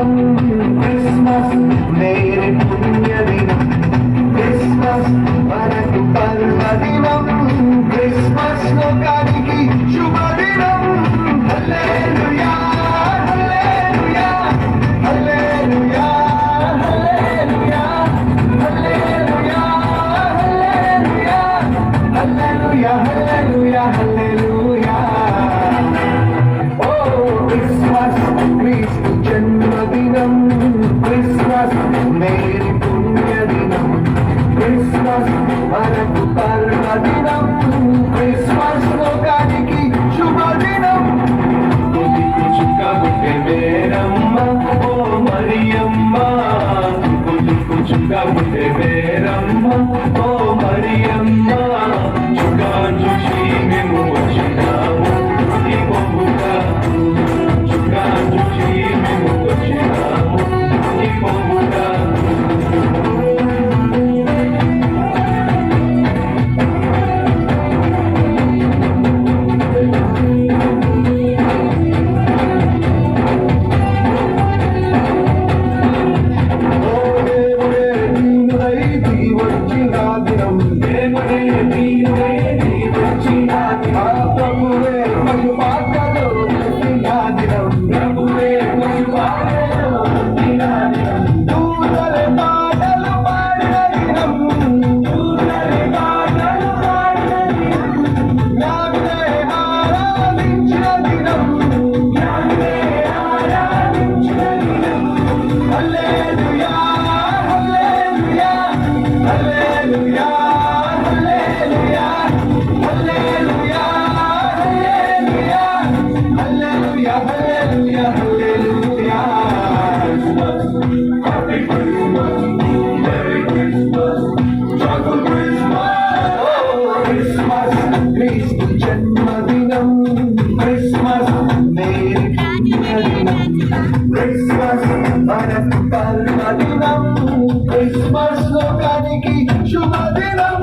జన్మదినం Christmas merry పుణ్యదినం Christmas మనకు పర్వదినం క్రిస్మస్ లోకానికి శుభదినం హల్లెలూయా హల్లెలూయా హల్లెలూయా హల్లెలూయా హల్లెలూయా హల్లెలూయా హల్లెలూయా హల్లెలూయా ఓ క్రిస్మస్ క్రీస్తు జన్మదినం క్రిస్మస్ మేరీ పుణ్యదినం క్రిస్మస్ మనకు పర్వదినం క్రిస్మస్ లోకానికి శుభదినం కొద్దికు చుక్కబుట్టే మేరమ్మ ఓ మరియమ్మ కొద్దికు చుక్కబుట్టే మేరమ్మ ఓ మరియమ్మ చుక్కాను చూసి మేము వచ్చినాము ఈ పొంగుగా చుక్కాను చూసి మేము వచ్చినాము ఈ పొంగుగా జన్మదినం క్రిస్మస్ మేరీ పుణ్యదినం క్రిస్మస్ మనకు పర్వదినం క్రిస్మస్ లోకానికి శుభదినం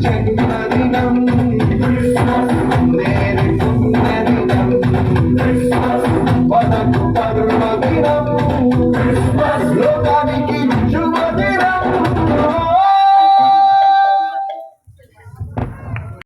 జన్మదినం క్రిస్మస్ మేరీ పుణ్యదినం క్రిస్మస్ మనకు పర్వదినం క్రిస్మస్